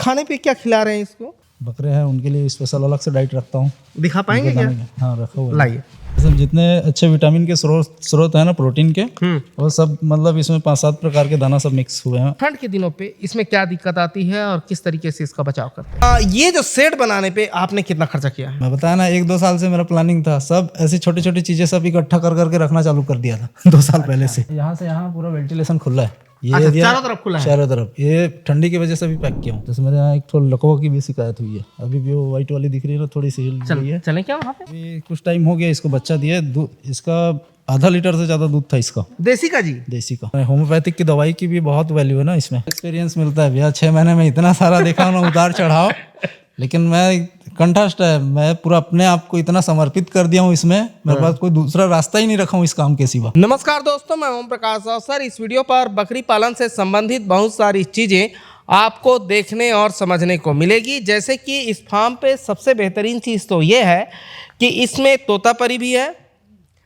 खाने पे क्या खिला रहे हैं इसको? बकरे हैं उनके लिए स्पेशल अलग से डाइट रखता हूँ। दिखा पाएंगे क्या? हाँ रखा हुआ है। लाइए। सब जितने अच्छे विटामिन के स्रोत है ना प्रोटीन के, वो सब मतलब इसमें 5-7 प्रकार के दाना सब मिक्स हुए हैं। ठंड के दिनों पे इसमें क्या दिक्कत आती है और किस तरीके से इसका बचाव करते हैं? ये जो सेट बनाने पे आपने कितना खर्चा किया है? मैं बताया ना 1-2 साल से मेरा प्लानिंग था, सब ऐसी छोटी छोटी चीजें सब इकट्ठा कर करके रखना चालू कर दिया था 2 साल पहले से। यहाँ से यहाँ पूरा वेंटिलेशन खुला है, ये एरिया चारों तरफ खुला है? चारों तरफ। ये ठंडी की वजह से भी पैक किया हूँ। जैसे मेरे यहाँ एक थोड़ा लकवा की भी शिकायत हुई है, अभी भी वो व्हाइट वाली दिख रही है ना, थोड़ी सी हिल गई है। चलें क्या वहाँ पे? अभी कुछ टाइम हो गया इसको बच्चा दिए, इसका आधा लीटर से ज्यादा दूध था इसका, देसी का जी? देसी का। होम्योपैथिक की दवाई की भी बहुत वैल्यू है ना इसमें, एक्सपीरियंस मिलता है भैया। 6 महीने में इतना सारा देखा ना उतार चढ़ाव, लेकिन मैं कंठस्थ है, मैं पूरा अपने आप को इतना समर्पित कर दिया हूँ इसमें, मेरे पास कोई दूसरा रास्ता ही नहीं रखा हूँ इस काम के सिवा। नमस्कार दोस्तों, मैं ओम प्रकाश और सर इस वीडियो पर बकरी पालन से संबंधित बहुत सारी चीज़ें आपको देखने और समझने को मिलेगी। जैसे कि इस फार्म पे सबसे बेहतरीन चीज़ तो ये है कि इसमें तोतापरी भी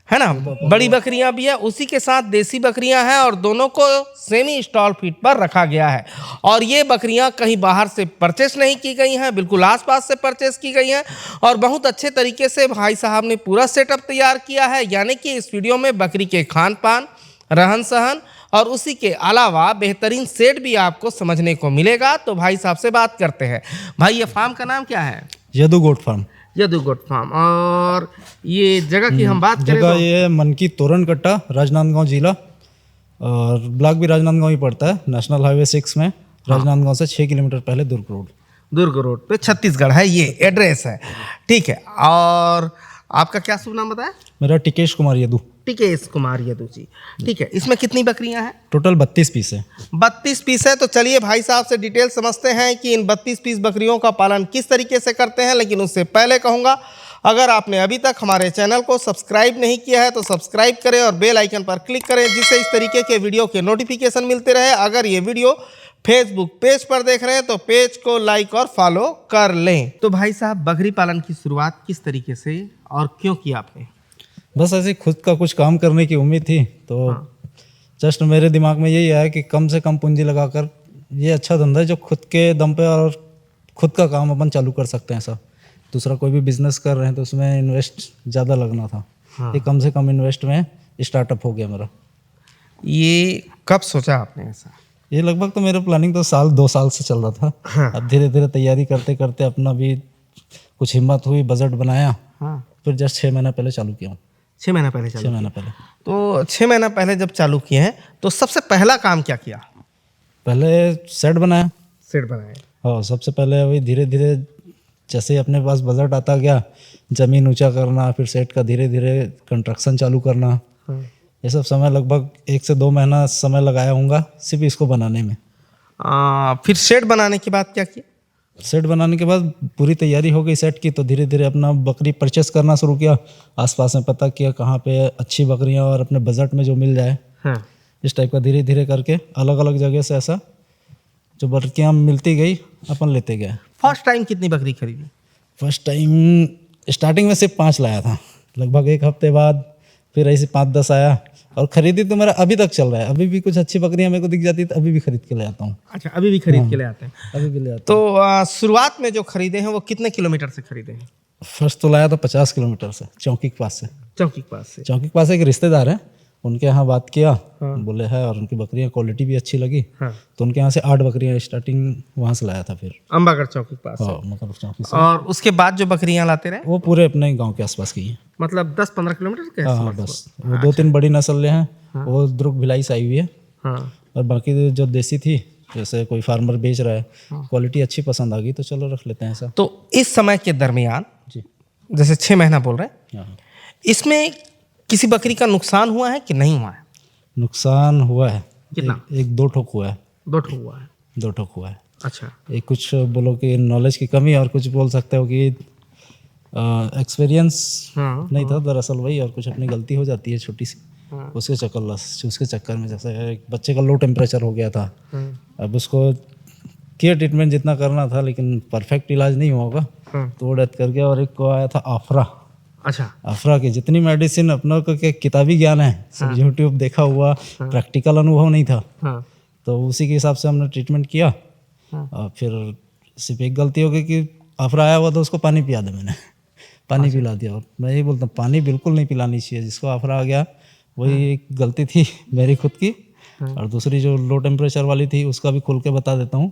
है ना, बड़ी बकरियां भी है, उसी के साथ देसी बकरियां हैं और दोनों को सेमी स्टॉल फीड पर रखा गया है। और ये बकरियां कहीं बाहर से परचेस नहीं की गई हैं, बिल्कुल आसपास से परचेस की गई हैं और बहुत अच्छे तरीके से भाई साहब ने पूरा सेटअप तैयार किया है। यानी कि इस वीडियो में बकरी के खान पान, रहन सहन और उसी के अलावा बेहतरीन सेट भी आपको समझने को मिलेगा। तो भाई साहब से बात करते हैं। भाई ये फार्म का नाम क्या है? Yadu goat farm. Yadu goat farm. और ये जगह की हम बात करें जगह तो ये मनकी तोरणकट्टा, राजनांदगांव जिला, और ब्लॉक भी राजनांदगांव ही पड़ता है। नेशनल हाईवे 6 में राजनांदगांव से 6 किलोमीटर पहले दुर्ग रोड पे छत्तीसगढ़ है, ये एड्रेस है। ठीक है, और आपका क्या शुभ नाम बताया? मेरा टिकेश कुमार यदु। टिकेश कुमार यदु जी। ठीक है, इसमें कितनी बकरियां हैं? टोटल 32 पीस है। 32 पीस है। तो चलिए भाई साहब से डिटेल समझते हैं कि इन 32 पीस बकरियों का पालन किस तरीके से करते हैं। लेकिन उससे पहले कहूँगा, अगर आपने अभी तक हमारे चैनल को सब्सक्राइब नहीं किया है तो सब्सक्राइब करें और बेल आइकन पर क्लिक करें, जिससे इस तरीके के वीडियो के नोटिफिकेशन मिलते रहे। अगर ये वीडियो फेसबुक पेज पर देख रहे हैं तो पेज को लाइक और फॉलो कर लें। तो भाई साहब, बकरी पालन की शुरुआत किस तरीके से और क्यों किया आपने? बस ऐसे खुद का कुछ काम करने की उम्मीद थी, तो जस्ट मेरे दिमाग में यही आया कि कम से कम पूंजी लगाकर ये अच्छा धंधा है जो खुद के दम पे और खुद का काम अपन चालू कर सकते हैं। ऐसा दूसरा कोई भी बिजनेस कर रहे हैं तो उसमें इन्वेस्ट ज़्यादा लगना था। ये कम से कम इन्वेस्ट में स्टार्टअप हो गया मेरा। ये कब सोचा आपने ऐसा? ये लगभग तो मेरा प्लानिंग तो 2 साल से चल रहा था। अब धीरे धीरे तैयारी करते करते अपना भी कुछ हिम्मत हुई, बजट बनाया, फिर जस्ट 6 महीना पहले चालू किया हूँ। 6 महीना पहले चालू? 6 महीना पहले। तो 6 महीना पहले जब चालू किए हैं तो सबसे पहला काम क्या किया? पहले सेट बनाया। सेट बनाया? हाँ, सबसे पहले वही धीरे धीरे जैसे अपने पास बजट आता गया, ज़मीन ऊंचा करना, फिर सेट का धीरे धीरे कंस्ट्रक्शन चालू करना, ये सब समय लगभग 1 से 2 महीना समय लगाया होगा सिर्फ इसको बनाने में। फिर सेट बनाने के बाद क्या किया? सेट बनाने के बाद पूरी तैयारी हो गई सेट की, तो धीरे धीरे अपना बकरी परचेस करना शुरू किया। आसपास में पता किया कहाँ पे अच्छी बकरियाँ और अपने बजट में जो मिल जाए, इस टाइप का धीरे धीरे करके अलग अलग जगह से ऐसा जो बकरियाँ मिलती गई अपन लेते गए। फर्स्ट टाइम कितनी बकरी खरीदी? फर्स्ट टाइम स्टार्टिंग में सिर्फ 5 लाया था। लगभग 1 हफ्ते बाद फिर ऐसे 5-10 आया, और खरीदी तो मेरा अभी तक चल रहा है। अभी भी कुछ अच्छी बकरियां मेरे को दिख जाती है तो अभी भी खरीद के ले आता हूँ। अच्छा, अभी भी खरीद के ले आते हैं? अभी भी ले आता तो शुरुआत में जो खरीदे हैं वो कितने किलोमीटर से खरीदे हैं? फर्स्ट तो लाया था 50 किलोमीटर से, चौकी के पास से। चौकी के पास से? चौकी के पास एक रिश्तेदार है, उनके यहाँ बात किया, बोले है, और उनकी बकरियां क्वालिटी भी अच्छी लगी, तो उनके यहाँ से 8 बकरियां स्टार्टिंग वहाँ से लाया था। फिर अंबागढ़ चौकी के पास? मतलब चौकी से। और उसके बाद जो बकरियां लाते रहे वो पूरे अपने गाँव के आसपास की है, मतलब 10-15 किलोमीटर के? हाँ बस। वो 2-3 बड़ी नस्लें हैं, वो दुर्ग भिलाई से आई हुई है, और बाकी जो देसी थी, जैसे कोई फार्मर बेच रहा है, क्वालिटी अच्छी पसंद आ गई तो चलो रख लेते हैं ऐसा। तो इस समय के दरमियान जी, जैसे 6 महीना बोल रहे हैं, इसमें किसी बकरी का नुकसान हुआ है कि नहीं हुआ है? नुकसान हुआ है। कितना? 1-2 ठोक हुआ है। 2 ठोक हुआ है? 2 ठोक हुआ है। अच्छा। एक कुछ बोलो कि नॉलेज की कमी, और कुछ बोल सकते हो कि एक्सपीरियंस नहीं था दरअसल वही, और कुछ अपनी गलती हो जाती है छोटी सी, उसके चक्कर में जैसे एक बच्चे का लो टेम्परेचर हो गया था। अब उसको केयर ट्रीटमेंट जितना करना था, लेकिन परफेक्ट इलाज नहीं होगा, तो वो डेथ कर गया। और एक को आया था आफरा। अच्छा। अफरा की जितनी मेडिसिन अपनों को के किताबी ज्ञान है, सब यूट्यूब देखा हुआ, प्रैक्टिकल अनुभव नहीं था, तो उसी के हिसाब से हमने ट्रीटमेंट किया। और फिर सिर्फ एक गलती हो गई कि अफरा आया हुआ तो उसको पानी पिला दिया मैंने, पानी पिला दिया। और मैं यही बोलता हूँ पानी बिल्कुल नहीं पिलानी चाहिए, जिसको अफरा आ गया वही एक गलती थी मेरी खुद की। और दूसरी जो लो टेम्परेचर वाली थी उसका भी खुल के बता देता हूँ,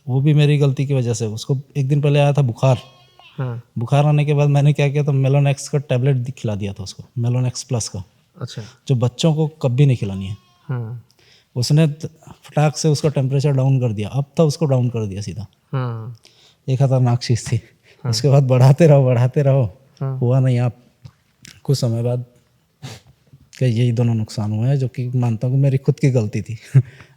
वो भी मेरी गलती की वजह से। उसको एक दिन पहले आया था बुखार, बुखार आने के बाद मैंने क्या किया तो मेलोनेक्स का टैबलेट खिला दिया था उसको, मेलोनेक्स प्लस का, अच्छा। जो बच्चों को कभी नहीं खिलानी है। उसने फटाक से उसका टेम्परेचर डाउन कर दिया, अब था उसको डाउन कर दिया सीधा। ये खतरनाक चीज़ थी। उसके बाद बढ़ाते रहो, हुआ नहीं। आप कुछ समय बाद कि यही दोनों नुकसान हुए हैं, जो कि मानता हूँ कि मेरी खुद की गलती थी।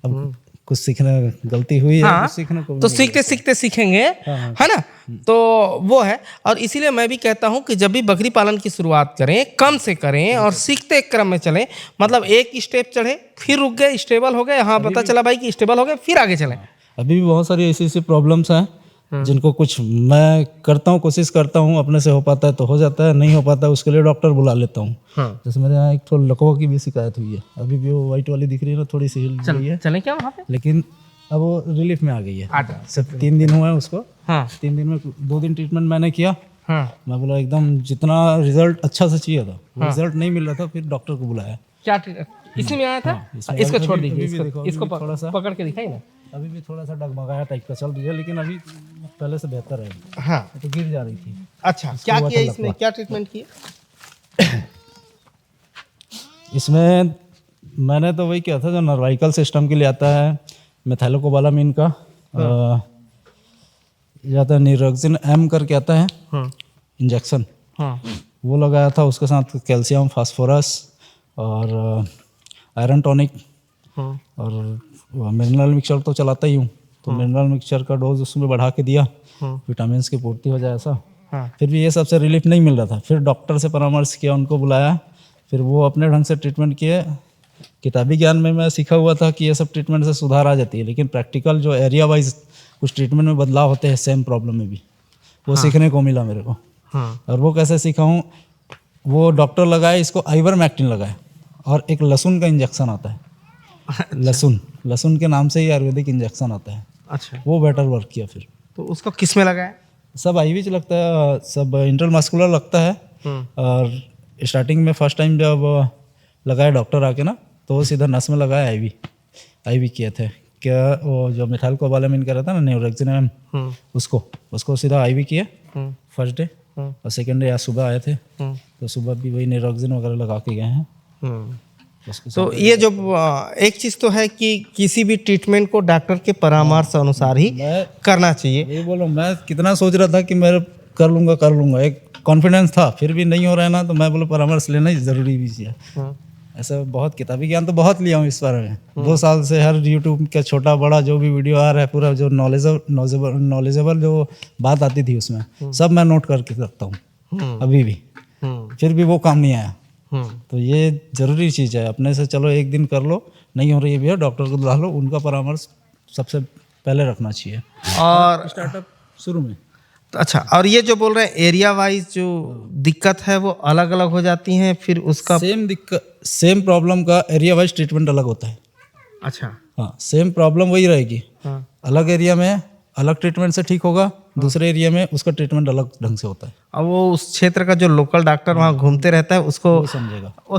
अब कुछ सीखने गलती हुई है, कुछ सीखने को तो सीखते सीखते सीखेंगे, है ना। तो वो है, और इसीलिए मैं भी कहता हूँ कि जब भी बकरी पालन की शुरुआत करें कम से करें और सीखते क्रम में चलें। मतलब एक स्टेप चढ़े फिर रुक गए, स्टेबल हो गए, हाँ पता चला भाई कि स्टेबल हो गए, फिर आगे चलें। अभी भी बहुत सारी ऐसी प्रॉब्लम्स हैं जिनको कुछ मैं करता हूँ, कोशिश करता हूँ, अपने से हो पाता है तो हो जाता है, नहीं हो पाता है उसके लिए डॉक्टर बुला लेता हूँ। जैसे मेरे यहाँ एक थोड़ा लकवा की भी शिकायत हुई है, अभी भी वो वाइट वाली दिख रही है ना, थोड़ी सी हिल गई है। चलें क्या वहाँ पे? लेकिन अब वो रिलीफ में आ गई है। सिर्फ 3 दिन हुए हैं उसको। 3 दिन में 2 दिन ट्रीटमेंट मैंने किया। मैं बोला एकदम जितना रिजल्ट अच्छा से चाहिए था, रिजल्ट नहीं मिल रहा था, फिर डॉक्टर को बुलाया। क्या इसी में आया था? इसको छोड़ दीजिए, इसको थोड़ा सा पकड़ के दिखाई ना। अभी भी थोड़ा सा डगमगाया टाइप का चल रही है, लेकिन अभी पहले से बेहतर है। हाँ, तो गिर जा रही थी। अच्छा, क्या किया इसमें, क्या ट्रीटमेंट किया? इसमें मैंने तो वही किया था जो नर्वाइकल सिस्टम के लिए आता है, मेथाइलोकोबालामिन का जाता है, नीरोक्सिन एम करके आता है इंजेक्शन, वो लगाया था। उसके साथ कैल्शियम, फास्फोरस और आयरन टॉनिक और मिनरल मिक्सचर तो चलाता ही हूँ, तो मिनरल मिक्सचर का डोज उसमें बढ़ा के दिया, विटामिन की पूर्ति हो जाए ऐसा। फिर भी ये सबसे रिलीफ नहीं मिल रहा था। फिर डॉक्टर से परामर्श किया, उनको बुलाया, फिर वो अपने ढंग से ट्रीटमेंट किए। किताबी ज्ञान में मैं सीखा हुआ था कि ये सब ट्रीटमेंट से सुधार आ जाती है, लेकिन प्रैक्टिकल जो एरिया वाइज कुछ ट्रीटमेंट में बदलाव होते हैं सेम प्रॉब्लम में भी, वो सीखने को मिला मेरे को। और वो कैसे सीखा हूँ, वो डॉक्टर लगाए, इसको आइवरमेक्टिन लगाए, और एक लहसुन का इंजेक्शन आता है। लहसुन के नाम से ही आयुर्वेदिक इंजेक्शन आता है। अच्छा, वो बेटर वर्क किया। फिर तो उसको किस में लगाया? सब आईवी लगता है, सब इंटरमस्कुलर लगता है। और स्टार्टिंग में फर्स्ट टाइम जब लगाया डॉक्टर आके ना, तो वो सीधा नस में लगाया, आईवी किए थे। क्या वो जो मेथाइलोकोबालामिन का रहता है ना, नीरोक्सिन, उसको सीधा आईवी किए फर्स्ट डे, और सेकेंड डे आज सुबह आए थे, तो सुबह भी वही नीरोक्सिन वगैरह लगा के गए हैं। तो ये जो एक चीज़ तो है कि किसी भी ट्रीटमेंट को डॉक्टर के परामर्श अनुसार ही करना चाहिए। ये बोलो, मैं कितना सोच रहा था कि मैं कर लूँगा, एक कॉन्फिडेंस था, फिर भी नहीं हो रहा है ना, तो मैं बोलो परामर्श लेना ही ज़रूरी भी है। ऐसा बहुत किताबी ज्ञान तो बहुत लिया हूँ इस बारे में। 2 साल से हर यूट्यूब का छोटा बड़ा जो भी वीडियो आ रहा है, पूरा जो नॉलेजेबल जो बात आती थी उसमें सब मैं नोट करके रखता हूँ अभी भी, फिर भी वो काम नहीं आया। तो ये ज़रूरी चीज़ है। अपने से चलो एक दिन कर लो, नहीं हो रही है भैया, डॉक्टर को बुला लो, उनका परामर्श सबसे पहले रखना चाहिए। और स्टार्टअप शुरू में अच्छा, और ये जो बोल रहे हैं एरिया वाइज जो दिक्कत है वो अलग अलग हो जाती हैं, फिर उसका सेम प्रॉब्लम का एरिया वाइज ट्रीटमेंट अलग होता है। अच्छा, हाँ, सेम प्रॉब्लम वही रहेगी, अलग एरिया में अलग ट्रीटमेंट से ठीक होगा, दूसरे एरिया में उसका ट्रीटमेंट अलग ढंग से होता है। अब वो उस क्षेत्र का जो लोकल डॉक्टर वहाँ घूमते रहता है उसको वो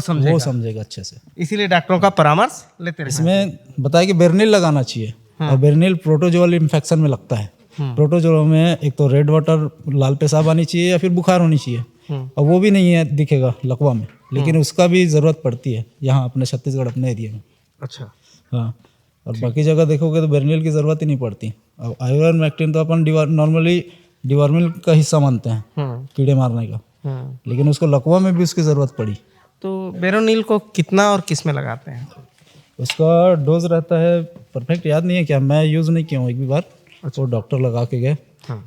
समझेगा अच्छे से, इसीलिए डॉक्टरों का परामर्श लेते रहना। इसमें बताया कि बेरनिल लगाना चाहिए, और बेरनिल प्रोटोजोअल इन्फेक्शन में लगता है। प्रोटोजोअल में एक तो रेड वाटर, लाल पेशाब आनी चाहिए, या फिर बुखार होनी चाहिए, और वो भी नहीं है दिखेगा लकवा में, लेकिन उसका भी ज़रूरत पड़ती है यहाँ अपने छत्तीसगढ़ अपने एरिया में। अच्छा, हाँ, और बाकी जगह देखोगे तो बेरनिल की ज़रूरत ही नहीं पड़ती। अब आइवरमेक्टिन तो अपन नॉर्मली डिवर्मिल का हिस्सा मानते हैं कीड़े मारने का, लेकिन उसको लकवा में भी उसकी ज़रूरत पड़ी। तो बेरोनिल को कितना और किस में लगाते हैं? उसका डोज रहता है, परफेक्ट याद नहीं है क्या, मैं यूज़ नहीं किया हूँ एक भी बार। वो डॉक्टर लगा के गए।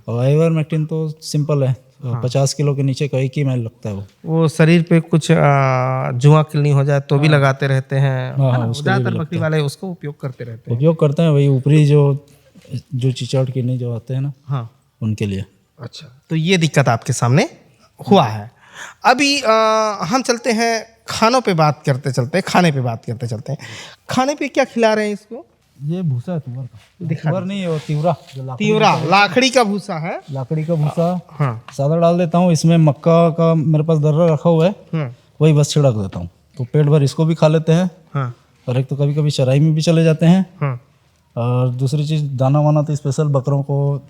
और आइवरमेक्टिन तो सिंपल है, 50 किलो के नीचे का 1 ही माइल लगता है। वो शरीर पे कुछ जुआ किलनी हो जाए तो भी लगाते रहते हैं। ज़्यादातर बकरी वाले उसको उपयोग करते रहते हैं। उपयोग करते हैं वही ऊपरी जो चिचौड़ किडनी जो आते हैं ना, हाँ, उनके लिए। अच्छा, तो ये दिक्कत आपके सामने हुआ है। अभी हम चलते हैं खाने पे बात करते चलते हैं। खाने पे क्या खिला रहे हैं इसको? ये भूसा है तुअर का। दिखा तुअर नहीं है, वो तिवरा जो तीवरा लाखड़ी का भूसा है। लाकड़ी का भूसा हाँ। सादा डाल देता हूँ। इसमें मक्का का मेरे पास दर्रा रखा हुआ है, वही बस छिड़क देता हूँ, तो पेट भर इसको भी खा लेते हैं। हाँ। और एक तो कभी कभी चराई में भी चले जाते हैं। हाँ। और दूसरी चीज़ दाना वाना तो स्पेशल बकरों को,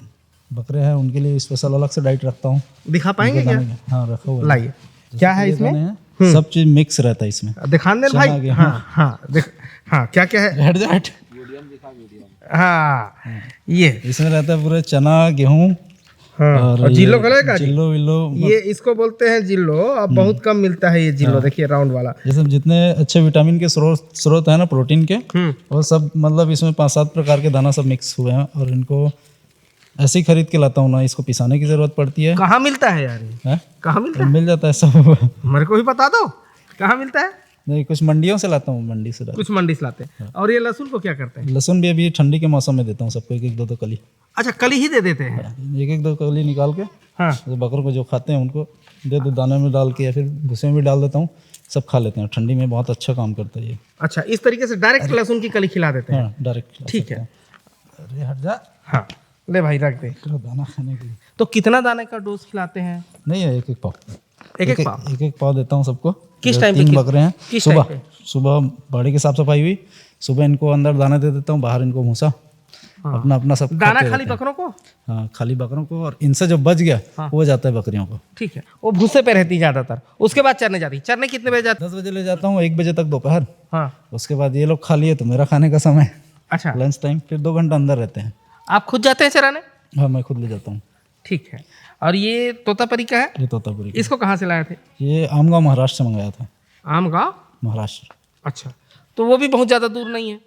बकरे हैं उनके लिए स्पेशल अलग से डाइट रखता हूँ। दिखा पाएंगे क्या? हाँ रखा हुआ है। लाइए, क्या है इसमें? सब चीज मिक्स रहता है इसमें। दिखान दे भाई। चना, हाँ हाँ हाँ, क्या क्या है? हट जा हट। हाँ, ये इसमें रहता है पूरा चना, गेहूँ हाँ, और जिल्लो कलर का जी? जिल्लो विल्लो, ये इसको बोलते हैं जिल्लो। अब बहुत कम मिलता है ये जिल्लो। देखिए राउंड वाला। ये सब जितने अच्छे विटामिन के स्रोत है ना, प्रोटीन के, वो सब मतलब इसमें 5-7 प्रकार के दाना सब मिक्स हुए हैं। और इनको ऐसे ही खरीद के लाता हूँ ना, इसको पिसाने की जरूरत पड़ती है। कहाँ मिलता है यार ये? कहाँ मिलता है? मिल जाता है सब। मेरे को भी बता दो कहाँ मिलता है। नहीं, कुछ मंडियों से लाता हूँ, मंडी से लाता कुछ मंडी से लाते हैं। और ये लहसुन को क्या करते हैं? हूँ। लहसुन भी अभी ठंडी के मौसम में देता हूँ सबको, 1-1 2 कली। अच्छा, कली ही दे देते हैं? 1-1 2 कली निकाल के, हाँ। जो बकरों को जो खाते हैं उनको दे दो, दाने में डाल के या फिर भूसे में भी डाल देता हूँ, सब खा लेते हैं। ठंडी में बहुत अच्छा काम करता है ये। अच्छा, इस तरीके से डायरेक्ट लहसुन की कली खिला देते हैं? हाँ, डायरेक्ट। ठीक है। अरे हट जा। हाँ, ले भाई रख दे। दाना खाने के लिए तो कितना दाने का डोज खिलाते हैं? नहीं है, 1-1 पाव। एक पाव? 1-1 पाव देता हूँ सबको। किस टाइम पे? 3 बकरे हैं। किस टाइम पे? सुबह बाड़ी की साफ सफाई हुई, सुबह इनको अंदर दाना दे देता हूँ, बाहर इनको भूसा। अपना अपना सब दाना खाते खाली रहते हैं। बकरों को? हाँ, खाली बकरों को, और इनसे जो बच गया वो जाता है बकरियों को। ठीक है, वो भूसे पे रहती ज्यादातर। उसके बाद चरने जाती? चरने कितने बजे जाती? 10 बजे ले जाता हूँ, 1 बजे तक दोपहर। हाँ। उसके बाद ये लोग खा लिए तो मेरा खाने का समय, अच्छा, लंच टाइम, फिर 2 घंटा अंदर रहते हैं। आप खुद जाते हैं चराने? हाँ, मैं खुद ले जाता हूँ। ठीक है। और ये तोतापरी का है? ये तोतापुरी का। इसको कहाँ से लाए थे? ये आमगांव महाराष्ट्र से मंगाया था। आमगांव महाराष्ट्र? अच्छा, तो वो भी बहुत ज़्यादा दूर नहीं है?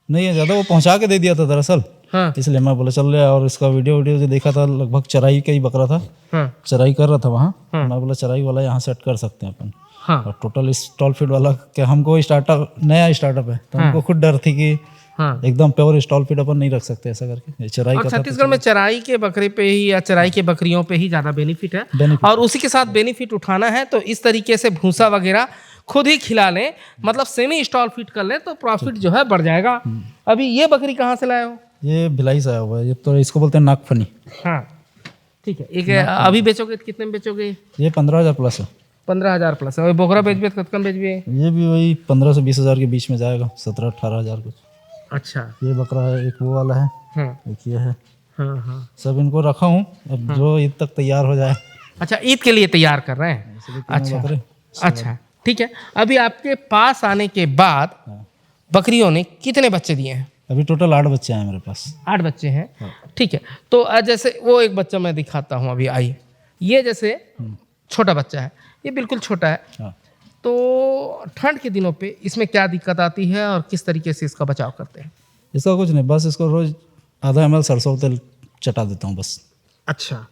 नहीं है ज़्यादा, वो पहुंचा के दे दिया था दरअसल। हाँ। इसलिए मैं बोला चल रहा। और इसका वीडियो जो देखा था, लगभग चराई का ही बकरा था। हाँ। चराई कर रहा था वहाँ। मैं बोला चराई वाला यहाँ सेट कर सकते हैं अपन। हाँ। और टोटल स्टॉल फीड वाला क्या, हमको स्टार्टअप, नया स्टार्टअप है तो हमको खुद डर थी कि हाँ। एकदम प्योर स्टॉल फीड अपन नहीं रख सकते ऐसा करके। ये चराई और का था। छत्तीसगढ़ में चराई के बकरे पे ही या चराई के बकरियों पे ही ज़्यादा बेनिफिट है। और उसी के साथ बेनिफिट उठाना है तो इस तरीके से भूसा वगैरह खुद ही खिला लें, मतलब सेमी स्टॉल फीड कर लें तो प्रॉफिट जो है बढ़ जाएगा। अभी ये बकरी कहाँ से लाए हो? ये भिलाई से आया हुआ है। ये तो इसको बोलते हैं नागफनी। हाँ, ठीक है। एक अभी बेचोगे तो कितने में बेचोगे? ये 15,000 प्लस है। 15,000 प्लस है। बोकरा बेच कतकन बेच भी? ये भी वही 15 से 20 हज़ार के बीच में जाएगा, 17-18 हज़ार कुछ। अच्छा। ये बकरा है, एक वो वाला है, हाँ एक ये है। हाँ हाँ। सब इनको रखा हूँ, अब जो ईद तक तैयार हो जाए। अच्छा, ईद के लिए तैयार कर रहे हैं? अच्छा अच्छा, ठीक है। अभी आपके पास आने के बाद बकरियों ने कितने बच्चे दिए हैं? अभी टोटल 8 बच्चे हैं मेरे पास। 8 बच्चे हैं। ठीक है, तो जैसे वो एक बच्चा मैं दिखाता हूँ अभी। आइए, ये जैसे छोटा बच्चा है, ये बिल्कुल छोटा है। हाँ। तो ठंड के दिनों पे इसमें क्या दिक्कत आती है और किस तरीके से इसका बचाव करते हैं? इसका कुछ नहीं, बस इसको रोज आधा ml सरसों तेल चटा देता हूँ बस। अच्छा,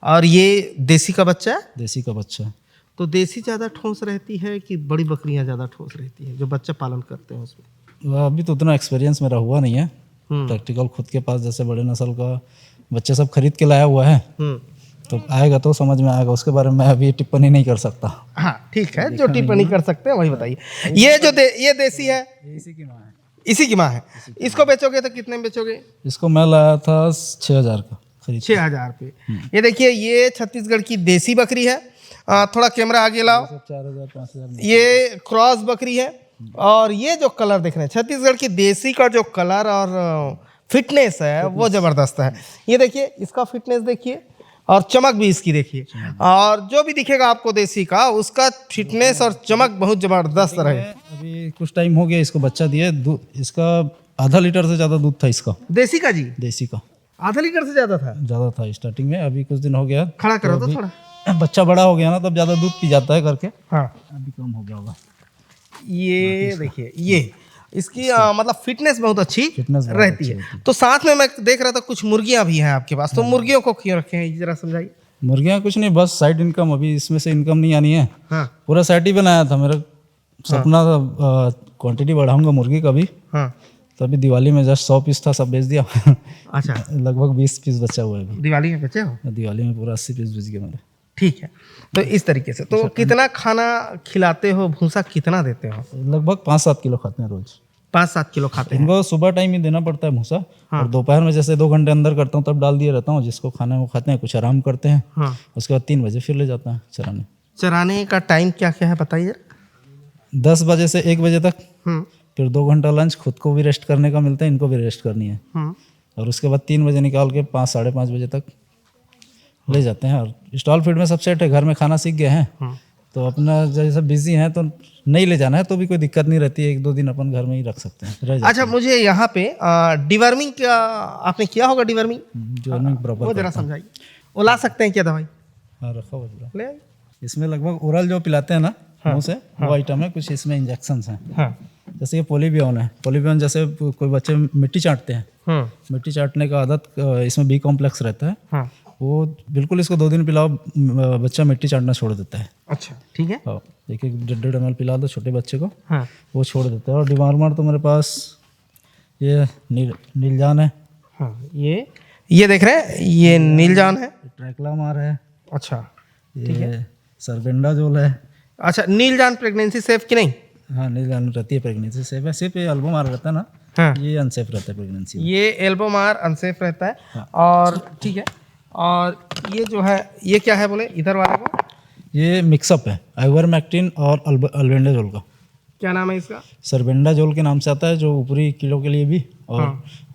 और ये देसी का बच्चा है? देसी का बच्चा है। तो देसी ज़्यादा ठोस रहती है कि बड़ी बकरियां ज़्यादा ठोस रहती हैं जो बच्चा पालन करते हैं उसमें? अभी तो उतना एक्सपीरियंस मेरा हुआ नहीं है प्रैक्टिकल। खुद के पास जैसे बड़े नस्ल का बच्चे सब खरीद के लाया हुआ है, तो आएगा तो समझ में आएगा। उसके बारे में मैं अभी टिप्पणी नहीं कर सकता। हाँ ठीक है, जो टिप्पणी कर सकते हैं वही बताइए। ये जो ये देसी है, इसी की माँ है। इसी की माँ है। इसको बेचोगे तो कितने में बेचोगे? इसको मैं लाया था 6,000 का खरीद। 6,000 पे। ये देखिए, ये छत्तीसगढ़ की देसी बकरी है। थोड़ा कैमरा आगे लाओ। 4,000-5,000। ये क्रॉस बकरी है। और ये जो कलर देख रहे हैं, छत्तीसगढ़ की देसी का जो कलर और फिटनेस है वो ज़बरदस्त है। ये देखिए, इसका फिटनेस देखिए और चमक भी इसकी देखिए। और जो भी दिखेगा आपको देसी का, उसका फिटनेस और चमक बहुत ज़बरदस्त रहे। अभी कुछ टाइम हो गया इसको बच्चा दिए। इसका आधा लीटर से ज़्यादा दूध था इसका। देसी का जी? देसी का आधा लीटर से ज़्यादा था? ज़्यादा था स्टार्टिंग में। अभी कुछ दिन हो गया। खड़ा करो तो थोड़ा। बच्चा बड़ा हो गया ना, तब ज़्यादा दूध पी जाता है करके। हाँ, अभी कम हो गया होगा। ये देखिए, ये इसकी मतलब फिटनेस बहुत अच्छी रहती है। तो साथ में मैं देख रहा था कुछ मुर्गियां भी हैं आपके पास, तो मुर्गियों को क्यों रखे हैं जरा समझाइए। मुर्गियाँ कुछ नहीं, बस साइड इनकम। अभी इसमें से इनकम नहीं आनी है। हाँ। पूरा सेट ही बनाया था। मेरा सपना था क्वांटिटी बढ़ाऊंगा मुर्गी का भी। हाँ। तो अभी दिवाली में जस्ट 100 पीस था, सब बेच दिया। अच्छा, लगभग 20 पीस बचा हुआ है अभी। दिवाली में बचे हो? दिवाली में पूरा 80 पीस बेच गया मेरे। ठीक है, तो इस तरीके से। तो कितना खाना खिलाते हो, भूसा कितना देते हो? लगभग 5-7 किलो खाते हैं रोज। 5-7 किलो खाते हैं। इनको सुबह टाइम ही देना पड़ता है भूसा। और दोपहर में जैसे 2 घंटे अंदर करता हूँ तब डाल दिए रहता हूँ। जिसको खाना है वो खाते हैं, कुछ आराम करते हैं। हाँ। उसके बाद 3 बजे फिर ले जाता है चराने। चराने का टाइम क्या क्या है बताइए। 10 बजे से 1 बजे तक, हम्म फिर 2 घंटा लंच, खुद को भी रेस्ट करने का मिलता है, इनको भी रेस्ट करनी है। हम्म और उसके बाद 3 बजे निकाल के 5 साढ़े 5 बजे तक ले जाते हैं। और स्टॉल फीड में सब सेट है, घर में खाना सीख गए हैं तो अपना जैसे बिजी हैं तो नहीं ले जाना है तो भी कोई दिक्कत नहीं रहती है। 1-2 दिन अपन घर में ही रख सकते हैं, रह जाते अच्छा, मुझे यहाँ पे डिवर्मिंग का आपने किया होगा, डिवर्मिंग हैं। जो नहीं वो प्रॉपर जरा समझाइए। वो ला सकते हैं क्या दवाई? हाँ रखा हुआ है। ले आइए। इसमें लगभग ओरल जो पिलाते हैं ना मुंह से, वो आइटम है। कुछ इसमें इंजेक्शंस हैं। हाँ। जैसे ये पोलीबियन है। पोलीबियन जैसे कोई बच्चे मिट्टी चाटते हैं, मिट्टी चाटने का आदत, इसमें बी कॉम्प्लेक्स रहता है। हाँ। वो बिल्कुल इसको 2 दिन पिलाओ, बच्चा मिट्टी चाटना छोड़ देता है। अच्छा, ठीक है। हाँ, 1-1 ml पिला दो छोटे बच्चे को, हाँ। वो छोड़ देता है। और डिवार्मर तो मेरे पास ये नीलजान है। हाँ, ये देख रहे हैं, ये नीलजान है। ट्रैक्लामार है। अच्छा, ये सरबेंडाजोल है। अच्छा, नीलजान प्रेगनेंसी सेफ कि नहीं? हाँ, नीलजान रहती है प्रेगनेंसी सेफ है। सिर्फ ये अल्बोमार रहता है ना, हाँ। ये अनसेफ रहता है प्रेगनेंसी में। ये एल्बोमार अनसेफ रहता है। और ठीक है, और ये जो है ये क्या है बोले इधर वाले को? ये मिक्सअप है आइवरमेक्टिन और अल्बेंडाजोल का। क्या नाम है इसका? सरबेंडाजोल के नाम से आता है, जो ऊपरी कीड़ों के लिए भी और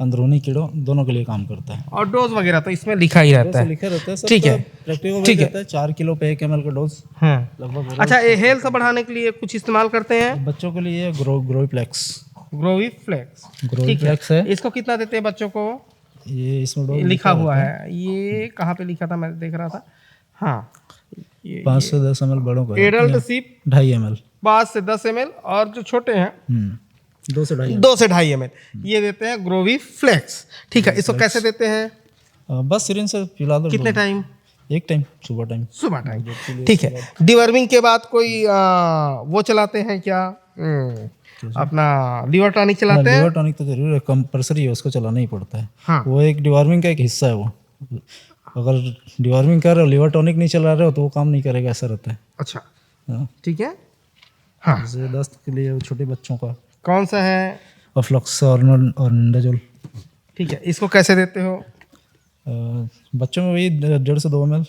अंदरूनी कीड़ों दोनों के लिए काम करता है। और डोज वगैरह तो इसमें लिखा ही रहता है। लिखा रहता है सब। ठीक है, प्रैक्टिकल ठीक है। रहता है 4 किलो पे 1 ml का डोज हाँ। लगभग। अच्छा, ये हेल्थ बढ़ाने के लिए कुछ इस्तेमाल करते हैं? बच्चों के लिए ग्रोविप्लेक्स ग्रोविफ्लेक्स है। इसको कितना देते हैं बच्चों को? ये इसमें ये डोज लिखा हुआ है। ये कहाँ पे लिखा था, मैं देख रहा था। हाँ, 5 से 10 ml बड़ों का। Adult SIP 2.5 ml। 5 से 10 ml, और जो छोटे हैं 2 से 2.5 2 से 2.5 ml ये देते हैं ग्रोविफ्लेक्स। ठीक है, इसको कैसे देते हैं? बस सिरिंज से पिला दो। कितने टाइम? एक टाइम, सुबह टाइम। सुबह टाइम। ठीक है। डिवर्मिंग के बाद कोई वो चलाते हैं क्या, अपना लीवर टॉनिक चलाते हैं? लिवर टॉनिक तो जरूर है, कंपल्सरी है, उसको चलाना ही पड़ता है। हाँ। वो एक डिवॉर्मिंग का एक हिस्सा है। वो अगर डिवॉर्मिंग कर रहे हो, लिवर टॉनिक नहीं चला रहे हो तो वो काम नहीं करेगा, ऐसा रहता है। अच्छा, हाँ। ठीक है। हाँ, जैसे दस्त के लिए छोटे बच्चों का कौन सा है? अफ्लॉक्सार्नल और निंडाजोल। ठीक है, इसको कैसे देते हो? बच्चों में वही 1.5 से 2 ml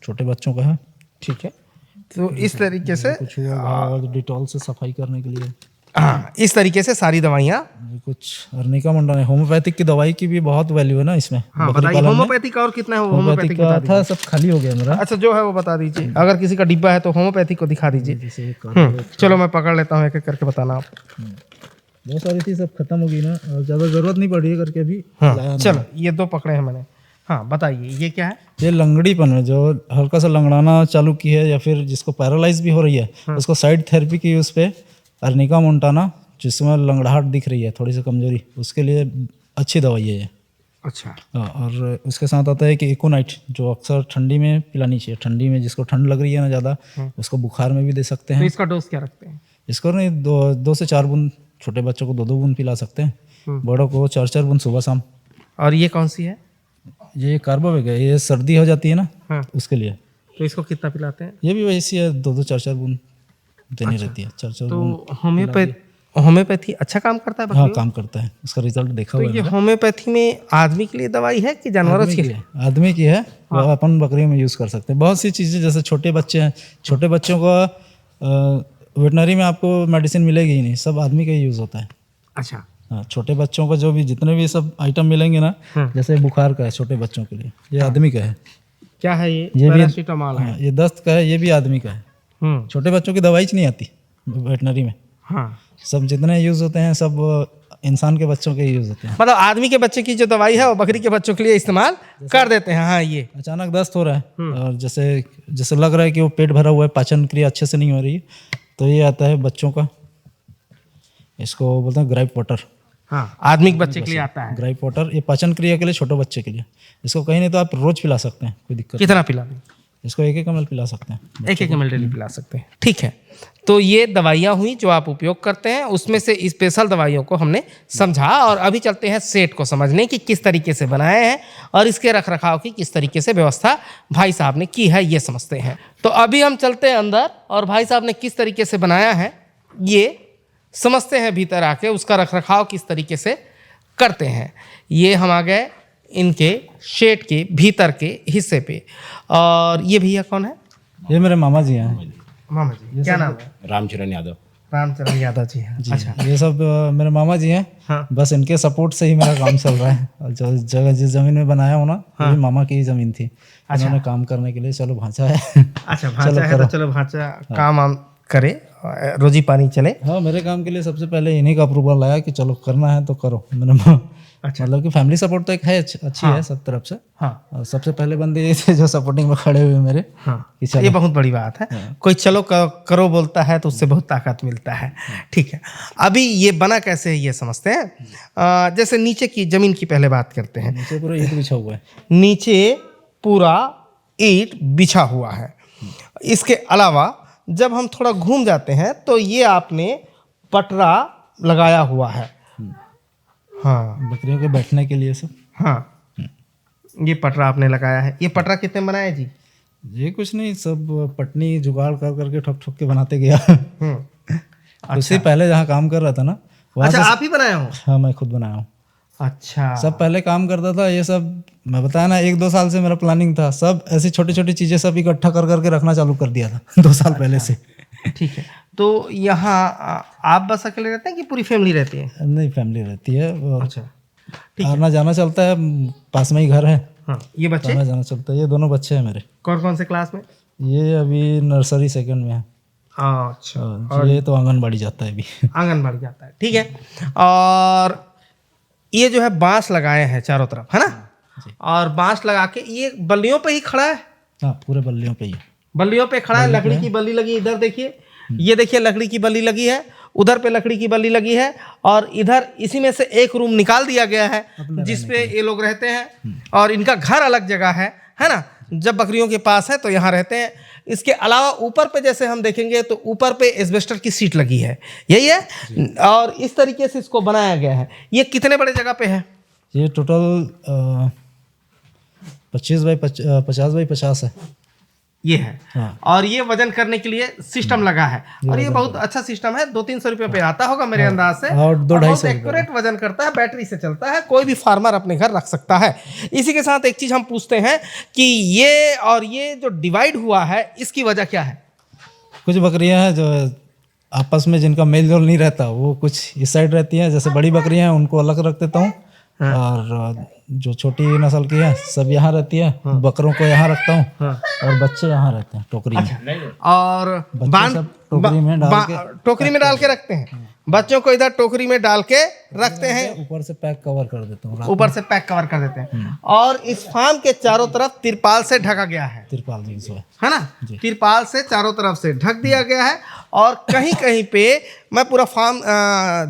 छोटे बच्चों का है। ठीक है, तो इस तरीके से कुछ हुआ घाव और डिटॉल से सफाई करने के लिए। हाँ, इस तरीके से सारी दवाइयाँ। कुछ अर्निका मंडा है। होम्योपैथिक की दवाई की भी बहुत वैल्यू है ना इसमें। हाँ, बताइए। होम्योपैथिक और कितना है? होम्योपैथिक का बता था, सब खाली हो गया मेरा। अच्छा, जो है वो बता दीजिए। अगर किसी का डिब्बा है तो होम्योपैथिक को दिखा दीजिए। जैसे चलो मैं पकड़ लेता हूँ, एक एक करके बताना आप। बहुत सारी थी, सब खत्म हो गई ना, और ज़्यादा ज़रूरत नहीं पड़ रही है करके अभी हाँ, लाया नहीं। चलो ये 2 पकड़े हैं मैंने। हाँ, बताइए ये क्या है? ये लंगड़ीपन है, जो हल्का सा लंगड़ाना चालू की है या फिर जिसको पैरालाइज भी हो रही है, उसको साइड थेरेपी की उस पे अर्निका मोंटाना, जिसमें लंगड़ाहट दिख रही है, थोड़ी सी कमजोरी, उसके लिए अच्छी दवाई है ये। अच्छा। और उसके साथ आता है कि इकोनाइट, जो अक्सर ठंडी में पिलानी चाहिए। ठंडी में जिसको ठंड लग रही है ना ज़्यादा, उसको बुखार में भी दे सकते तो हैं। इसका डोज क्या रखते हैं? इसको नहीं 2 से 4 बूंद, छोटे बच्चों को 2-2 बूंद पिला सकते हैं, बड़ों को 4-4 बूंद सुबह शाम। और ये कौन सी है? ये कार्बोवेग है, ये सर्दी हो जाती है ना, हाँ। उसके लिए। तो इसको कितना पिलाते हैं? ये भी वैसी है, 2-2 4-4 बूंद देनी रहती है। 4-4 बूंद। तो होम्योपैथी अच्छा काम करता है? हाँ, काम करता है, उसका रिजल्ट देखा तो हुआ ये होम्योपैथी में आदमी के लिए दवाई है कि जानवरों के लिए? आदमी की है, वो अपन बकरी में यूज़ कर सकते हैं। बहुत सी चीज़ें, जैसे छोटे बच्चे हैं, छोटे बच्चों को वेटनरी में आपको मेडिसिन मिलेगी ही नहीं, सब आदमी का ही यूज़ होता है। अच्छा। हाँ, छोटे बच्चों का जो भी जितने भी सब आइटम मिलेंगे ना, जैसे बुखार का है छोटे बच्चों के लिए, ये आदमी का है। क्या है ये? ये भी पैरासीटामोल है। हाँ, ये दस्त का है, ये भी आदमी का है। छोटे बच्चों की दवाई नहीं आती वेटनरी में। हाँ, सब जितने यूज़ होते हैं सब इंसान के बच्चों के यूज़ होते हैं। मतलब आदमी के बच्चे की जो दवाई है वो बकरी के बच्चों के लिए इस्तेमाल कर देते हैं। हाँ, ये अचानक दस्त हो रहा है और जैसे लग रहा है कि वो पेट भरा हुआ है, पाचन क्रिया अच्छे से नहीं हो रही है, तो ये आता है बच्चों का, इसको बोलते हैं ग्राइप वाटर। हाँ, आदमी के बच्चे के लिए आता है ग्राइप वाटर। ये पाचन क्रिया के लिए, छोटे बच्चे के लिए। इसको कहीं नहीं तो आप रोज पिला सकते हैं, कोई दिक्कत कितना पिला दें? इसको 1-1 ml पिला सकते हैं। 1-1 ml डेली पिला सकते हैं। ठीक है, तो ये दवाइयाँ हुई जो आप उपयोग करते हैं, उसमें से स्पेशल दवाइयों को हमने समझा। और अभी चलते हैं सेट को समझने कि किस तरीके से बनाए हैं और इसके रख रखाव की किस तरीके से व्यवस्था भाई साहब ने की है, ये समझते हैं। तो अभी हम चलते हैं अंदर और भाई साहब ने किस तरीके से बनाया है ये समझते हैं भीतर आके उसका रखरखाव किस तरीके से करते हैं। ये हम आ गए इनके शेड के भीतर के हिस्से पे। और ये भैया कौन है? ये मेरे मामा जी हैं। मामा जी, क्या नाम है? रामचरण यादव। रामचरण यादव जी हैं। अच्छा, ये सब मेरे मामा जी हैं। हाँ। बस इनके सपोर्ट से ही मेरा काम चल रहा है। और जो जगह जिस जमीन में बनाया हूँ ना, वो भी मामा की ही जमीन थी। इन्होंने काम करने के लिए चलो भांचा है। अच्छा भांचा है तो चलो भांचा काम आम करे, रोजी पानी चले। हाँ, मेरे काम के लिए सबसे पहले इन्हीं का अप्रूवल आया कि चलो करना है तो करो। मैंने अच्छा, मतलब कि फैमिली सपोर्ट तो एक है, अच्छी है सब तरफ से। हाँ और सबसे पहले बंदे ये थे जो सपोर्टिंग में खड़े हुए मेरे। हाँ, कि चलो। ये बहुत बड़ी बात है। कोई चलो करो बोलता है तो उससे बहुत ताकत मिलता है। ठीक है, अभी ये बना कैसे है ये समझते हैं। जैसे नीचे की जमीन की पहले बात करते हैं। नीचे पूरा ईंट बिछा हुआ है। नीचे पूरा ईंट बिछा हुआ है। इसके अलावा जब हम थोड़ा घूम जाते हैं तो ये आपने पटरा लगाया हुआ है। हाँ, बकरियों के बैठने के लिए सब। हाँ, ये पटरा आपने लगाया है। ये पटरा कितने में बनाया जी? ये कुछ नहीं, सब पटनी जुगाड़ कर करके ठोक ठोक के बनाते गया। उससे पहले जहाँ काम कर रहा था ना, वहाँ अच्छा, से। आप ही बनाया हो? हाँ, मैं खुद बनाया हूँ। अच्छा, सब पहले काम करता था। ये सब मैं बताया ना, 1-2 साल से मेरा प्लानिंग था। सब ऐसी छोटी छोटी चीजें सब इकट्ठा कर करके रखना चालू कर दिया था 2 साल पहले से। ठीक है। तो यहाँ आप बस अकेले रहते हैं कि पूरी फैमिली रहती है? नहीं, फैमिली रहती है। और अच्छा, आना जाना चलता है, पास में ही घर है। हाँ, ये बच्चे आना जाना चलता है। ये दोनों बच्चे हैं मेरे। कौन कौन से क्लास में? ये अभी नर्सरी 2nd में है। अच्छा, और ये तो आंगनबाड़ी जाता है अभी। आंगनबाड़ी जाता है। ठीक है। और ये जो है बांस लगाए हैं चारों तरफ, है ना? और बांस लगा के ये बल्लियों पे ही खड़ा है। हाँ, पूरे बल्लियों पे ही है। बल्लियों पे खड़ा है। लकड़ी की बल्ली लगी, इधर देखिए, ये देखिए लकड़ी की बल्ली लगी है, उधर पे लकड़ी की बल्ली लगी है, और इधर इसी में से एक रूम निकाल दिया गया है जिसपे ये लोग रहते हैं। और इनका घर अलग जगह है ना? जब बकरियों के पास है तो यहाँ रहते हैं। इसके अलावा ऊपर पे जैसे हम देखेंगे तो ऊपर पे एस्बेस्टर की सीट लगी है, यही है। और इस तरीके से इसको बनाया गया है। ये कितने बड़े जगह पे है? ये टोटल 50 बाई 50 है। ये है। हाँ। और ये वजन करने के लिए सिस्टम लगा है, और ये बहुत अच्छा सिस्टम है। 200-300 रुपये पे आता होगा मेरे अंदाज से। और 200-250 एक्यूरेट वजन करता है, बैटरी से चलता है, कोई भी फार्मर अपने घर रख सकता है। इसी के साथ एक चीज हम पूछते हैं कि ये और ये जो डिवाइड हुआ है इसकी वजह क्या है? कुछ बकरियां हैं जो आपस में जिनका मेल जोल नहीं रहता, वो कुछ इस साइड रहती हैं। जैसे बड़ी बकरियां हैं उनको अलग रख देता हूँ। और जो छोटी नस्ल की है सब यहाँ रहती है। बकरों को यहाँ रखता हूँ। और बच्चे यहाँ रहते हैं टोकरी में। और बच्चे सब टोकरी में डाल के टोकरी में डाल के रखते हैं। बच्चों को इधर टोकरी में डाल के रखते हैं, ऊपर से पैक कवर कर देता हूँ। ऊपर से पैक कवर कर देते हैं। और इस फार्म के चारों तरफ तिरपाल से ढका गया है, तिरपाल यूज हुआ है ना? तिरपाल से चारों तरफ से ढक दिया गया है। और कहीं कहीं पे मैं पूरा फार्म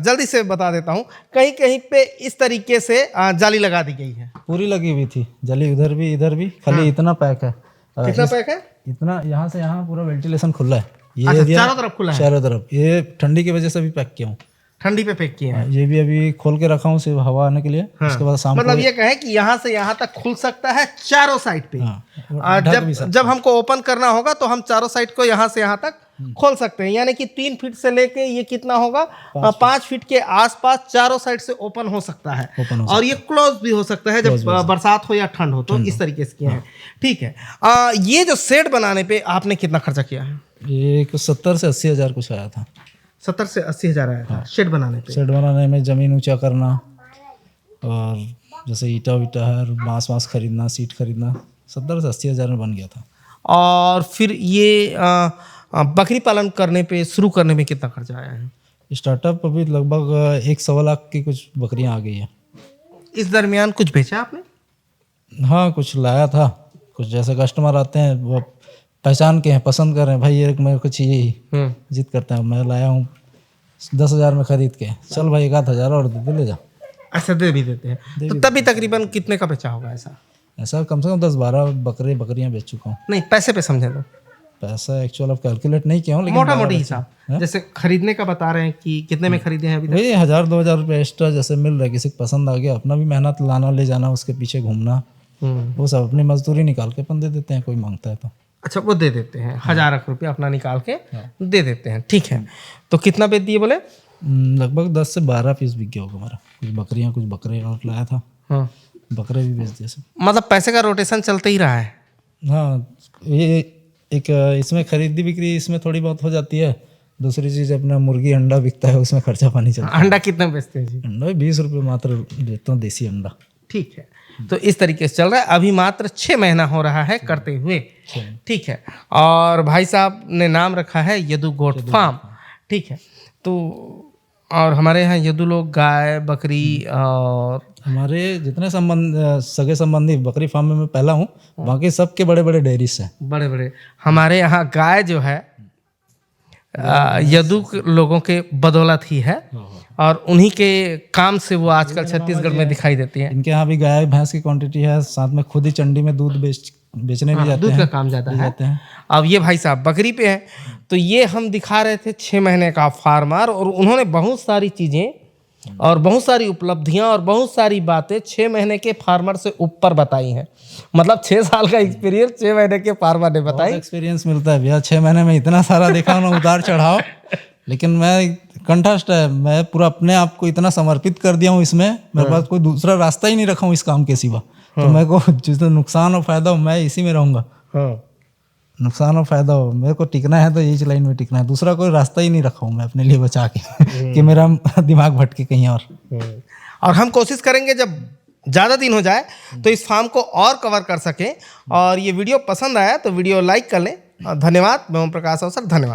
जल्दी से बता देता हूँ, कहीं कहीं पे इस तरीके से जाली लगा दी गई है। पूरी लगी हुई थी जाली, उधर भी इधर भी। खाली इतना पैक है। कितना पैक है? इतना यहाँ से यहाँ पूरा वेंटिलेशन खुला है। ये अच्छा, एरिया चारों तरफ खुला है। चारों तरफ। ये ठंडी की वजह से भी पैक किया हूँ। ठंडी पे पैक किए हैं। ये भी अभी खोल के रखा हूँ सिर्फ हवा आने के लिए। उसके बाद शाम मतलब ये कहे कि यहाँ से यहाँ तक खुल सकता है चारों साइड पे। जब हमको ओपन करना होगा तो हम चारों साइड को यहाँ से यहाँ तक खोल सकते हैं। यानी कि 3 फीट से लेके ये कितना होगा, 5 फीट के आसपास चारों साइड से ओपन हो सकता है। और ये क्लोज भी हो सकता है जब बरसात हो या ठंड हो, तो इस तरीके से किया है। ठीक है। ये जो शेड बनाने पे आपने कितना खर्चा किया है? ये 70 से 80 हज़ार कुछ आया था। 70 से 80 हज़ार आया था शेड बनाने पे। शेड बनाने में ज़मीन ऊंचा करना, और जैसे ईटा वीटा है, बांस खरीदना, सीट खरीदना, 70 से 80 हज़ार में बन गया था। और फिर ये बकरी पालन करने पे शुरू करने में कितना खर्चा आया है? स्टार्टअप अभी लगभग 1-1.25 लाख की कुछ बकरियां आ गई हैं। इस दरमियान कुछ बेचा आपने? हाँ, कुछ लाया था। कुछ जैसे कस्टमर आते हैं वो पहचान के हैं, पसंद कर रहे हैं, भाई ये मेरे को चाहिए ही, जिद करते हैं। मैं लाया हूँ 10,000 में खरीद के, चल भाई 1,000 और दे ले जा। ऐसा दे भी देते हैं। तो तभी तकरीबन कितने का बेचा होगा ऐसा? ऐसा कम से कम 10-12 बकरियां बेच चुका हूँ। नहीं, पैसे पे समझे तो पैसा एक्चुअल अब कैलकुलेट नहीं किया हूँ, लेकिन मोटा मोटी हिसाब जैसे खरीदने का बता रहे हैं कि कितने में खरीदे हैं अभी तक? वही 1,000-2,000 रुपये एक्स्ट्रा जैसे मिल रहा है। किसी को पसंद आ गया, अपना भी मेहनत लाना ले जाना, उसके पीछे घूमना, वो सब अपनी मजदूरी निकाल के अपन दे देते हैं, कोई मांगता है तो। अच्छा, वो दे देते हैं 1,000 रुपये अपना निकाल के दे देते हैं। ठीक है। तो कितना बेच दिए बोले? लगभग 10 से 12 पीस बिक गया होगा हमारा। कुछ बकरियाँ कुछ बकरे और लाया था, हाँ, बकरे भी बेच दिए सब। मतलब पैसे का रोटेशन चलते ही रहा है। हाँ, ये एक इसमें खरीदी बिक्री इसमें थोड़ी बहुत हो जाती है। दूसरी चीज़ अपना मुर्गी अंडा बिकता है, उसमें खर्चा पानी चलता है। अंडा कितने बेचते हैं जी? अंडा 20 रुपये मात्र देता हूँ, देसी अंडा। ठीक है, तो इस तरीके से चल रहा है। अभी मात्र 6 महीना हो रहा है करते हुए। ठीक है, और भाई साहब ने नाम रखा है यदु गोट फार्म। ठीक है, तो और हमारे यहाँ यदु लोग गाय बकरी और हमारे जितने सगे संबंधी बकरी फार्म में मैं पहला हूँ, बाकी सबके बड़े बड़े डेयरीज हैं। बड़े बड़े हमारे यहाँ गाय जो है यदु लोगों के बदौलत ही है, और उन्हीं के काम से वो आजकल छत्तीसगढ़ में दिखाई देती है। इनके यहाँ भी गाय भैंस की क्वांटिटी है, साथ में खुद ही चंडी में दूध बेचने भी जाते दूध हैं। का काम ज़्यादा है। अब ये भाई साहब बकरी पे हैं, तो ये हम दिखा रहे थे 6 महीने का फार्मर, और उन्होंने बहुत सारी चीज़ें और बहुत सारी उपलब्धियां और बहुत सारी बातें 6 महीने के फार्मर से ऊपर बताई हैं। मतलब 6 साल का एक्सपीरियंस 6 महीने के फार्मर ने बताई। एक्सपीरियंस मिलता है भैया, 6 महीने में इतना सारा देखा ना, उतार चढ़ाव। लेकिन मैं कंठस्थ है, मैं पूरा अपने आप को इतना समर्पित कर दिया हूँ इसमें, मेरे पास कोई दूसरा रास्ता ही नहीं रखा हूँ इस काम के सिवा। तो मेरे को जितना नुकसान और फायदा हो, मैं इसी में रहूँगा। नुकसान और फायदा हो, मेरे को टिकना है तो यही लाइन में टिकना है, दूसरा कोई रास्ता ही नहीं रखा हूँ मैं अपने लिए बचा के कि मेरा दिमाग भटके कहीं और हम कोशिश करेंगे जब ज़्यादा दिन हो जाए तो इस फार्म को और कवर कर सकें। और ये वीडियो पसंद आया तो वीडियो लाइक कर लें। धन्यवाद। मैं ओम प्रकाश अवसर, धन्यवाद।